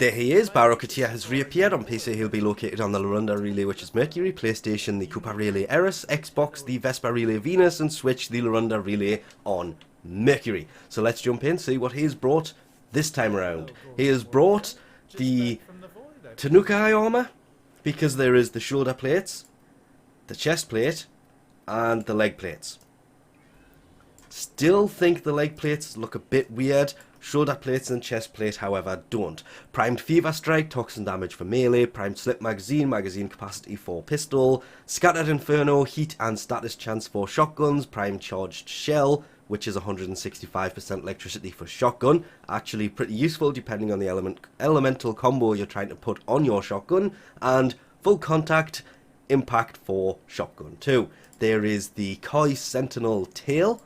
There he is, Baro has reappeared. On PC he'll be located on the Lorunda Relay, which is Mercury, PlayStation the Koopa Relay Eris, Xbox the Vespa Relay Venus, and Switch the Lorunda Relay on Mercury. So let's jump in, see what he's brought this time around. He has brought the Tannukai armor, because there is the shoulder plates, the chest plate, and the leg plates. Still think the leg plates look a bit weird. Shoulder plates and chest plate, however, don't. Primed Fever Strike, toxin damage for melee. Primed Slip Magazine, magazine capacity for pistol. Scattered Inferno, heat and status chance for shotguns. Primed Charged Shell, which is 165% electricity for shotgun. Actually pretty useful depending on the elemental combo you're trying to put on your shotgun. And Full Contact Impact for shotgun too. There is the Koi Sentinel tail.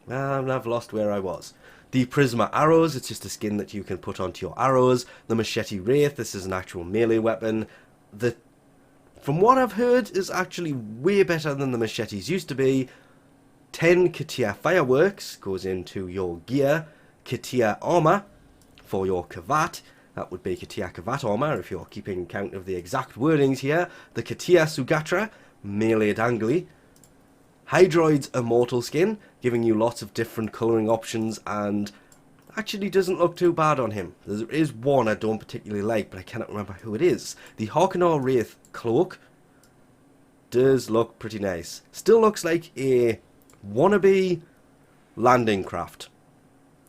I've lost where I was. The Prisma arrows, it's just a skin that you can put onto your arrows. The machete wraith, this is an actual melee weapon. From what I've heard, is actually way better than the machetes used to be. 10 teer fireworks goes into your gear. Teer armor for your kavat. That would be teer kavat armor if you're keeping count of the exact wordings here. The teer sugatra, melee dangly. Hydroid's immortal skin, giving you lots of different colouring options, and actually doesn't look too bad on him. There is one I don't particularly like, but I cannot remember who it is. The harkonar wraith cloak does look pretty nice. Still looks like a wannabe landing craft,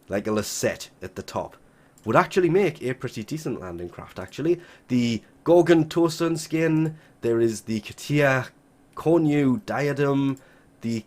like a lasette at the top. Would actually make a pretty decent landing craft, actually. The gorgon towsun skin, there is the teer cornu diadem, the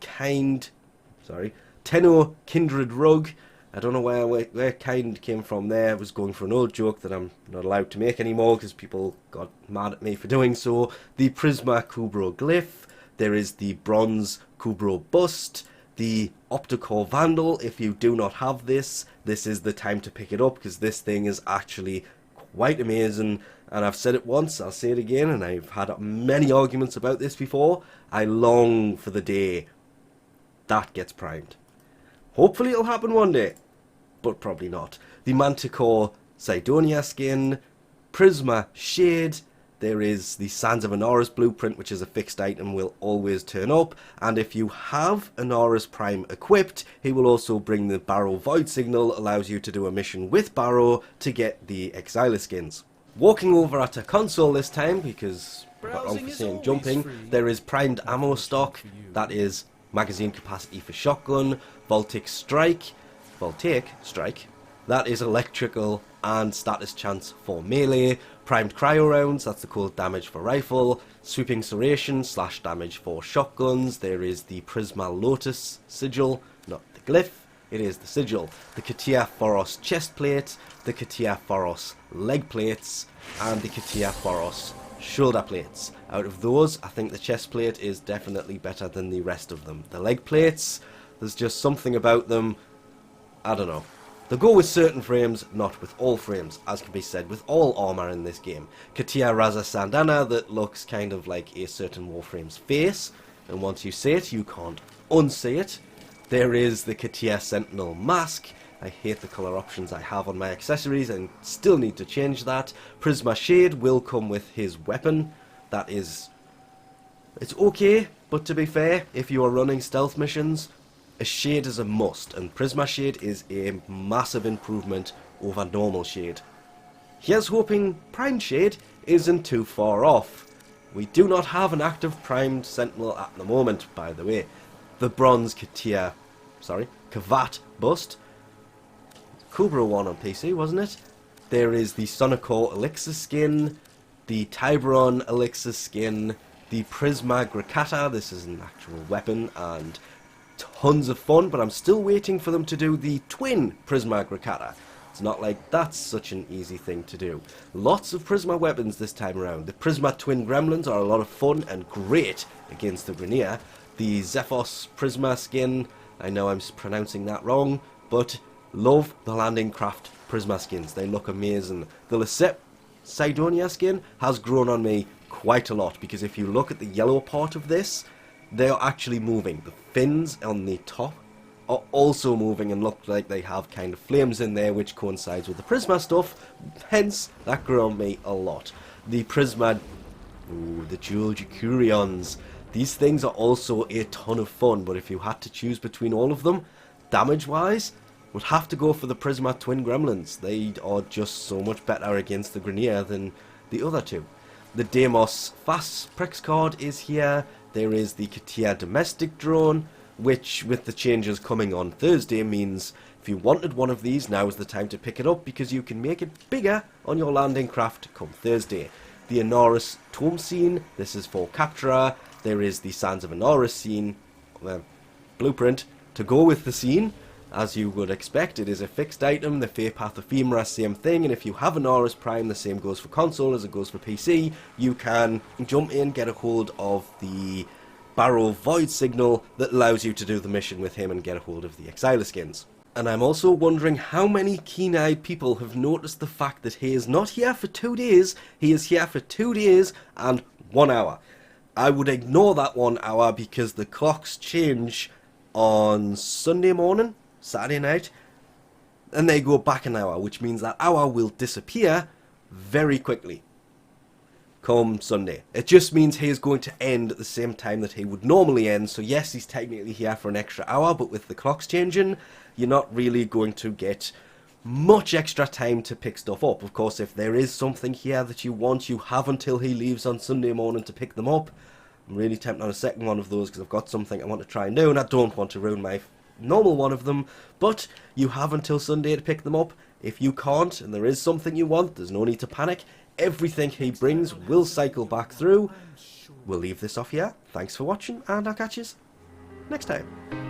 tenno kindred rug. I don't know where kind came from there. I was going for an old joke that I'm not allowed to make anymore because people got mad at me for doing so. The prisma kubrow glyph. There is the bronze kubrow bust. The opticor vandal. If you do not have this, this is the time to pick it up because this thing is actually quite amazing. And I've said it once, I'll say it again, and I've had many arguments about this before. I long for the day that gets primed. Hopefully it'll happen one day, but probably not. The manticore cydonia skin, prisma shade. There is the Sands of Inaros blueprint, which is a fixed item, will always turn up. And if you have Inaros Prime equipped, he will also bring the Baro void signal, allows you to do a mission with Baro to get the Exiler skins. Walking over at a console this time, because I got wrong for saying jumping, there is primed ammo stock, that is magazine capacity for shotgun, voltaic strike, that is electrical and status chance for melee, primed cryo rounds, that's the cold damage for rifle, sweeping serration / damage for shotguns. There is the prisma lotus sigil, not the glyph. It is the sigil, the teer foros chest plate, the teer foros leg plates, and the teer foros shoulder plates. Out of those, I think the chest plate is definitely better than the rest of them. The leg plates, there's just something about them, I don't know. They go with certain frames, not with all frames, as can be said with all armour in this game. Teer Raza Sandana, that looks kind of like a certain Warframe's face, and once you see it, you can't unsee it. There is the teer Sentinel mask. I hate the colour options I have on my accessories and still need to change that. Prisma Shade will come with his weapon. That is... it's okay, but to be fair, if you are running stealth missions, a shade is a must, and Prisma Shade is a massive improvement over normal shade. Here's hoping primed shade isn't too far off. We do not have an active primed sentinel at the moment, by the way. The bronze kavat bust. Kubrow one on PC, wasn't it? There is the Sonicor elixir skin, the Tiburon elixir skin, the Prisma Gracata. This is an actual weapon and tons of fun, but I'm still waiting for them to do the twin Prisma Gracata. It's not like that's such an easy thing to do. Lots of Prisma weapons this time around. The Prisma Twin Gremlins are a lot of fun and great against the Grenier. The Zephos Prisma skin, I know I'm pronouncing that wrong, but love the landing craft Prisma skins. They look amazing. The Lasette Cydonia skin has grown on me quite a lot, because if you look at the yellow part of this, they are actually moving. The fins on the top are also moving and look like they have kind of flames in there, which coincides with the prisma stuff. Hence, that grew on me a lot. The prisma, ooh, the dual Jacurions. These things are also a ton of fun, but if you had to choose between all of them, damage-wise, would have to go for the prisma twin gremlins. They are just so much better against the Grineer than the other two. The Deimos fast pricks card is here. There is the Katia domestic drone, which with the changes coming on Thursday means if you wanted one of these, now is the time to pick it up because you can make it bigger on your landing craft come Thursday. The Inaros towsun, this is for capturer. There is the Sands of Inaros scene, blueprint, to go with the scene. As you would expect, it is a fixed item. The Fae Path Ephemera, same thing. And if you have Inaros Prime, the same goes for console as it goes for PC. You can jump in, get a hold of the Baro Void Signal that allows you to do the mission with him and get a hold of the Exiler skins. And I'm also wondering how many keen-eyed people have noticed the fact that he is not here for 2 days. He is here for 2 days and 1 hour. I would ignore that 1 hour because the clocks change on Sunday morning, Saturday night, and they go back an hour, which means that hour will disappear very quickly come Sunday. It just means he is going to end at the same time that he would normally end. So yes, he's technically here for an extra hour, but with the clocks changing, you're not really going to get much extra time to pick stuff up. Of course, if there is something here that you want, you have until he leaves on Sunday morning to pick them up. I'm really tempted on a second one of those because I've got something I want to try and do, and I don't want to ruin my normal one of them. But you have until Sunday to pick them up. If you can't, and there is something you want, there's no need to panic. Everything he brings will cycle back through. We'll leave this off here. Thanks for watching, and I'll catch you next time.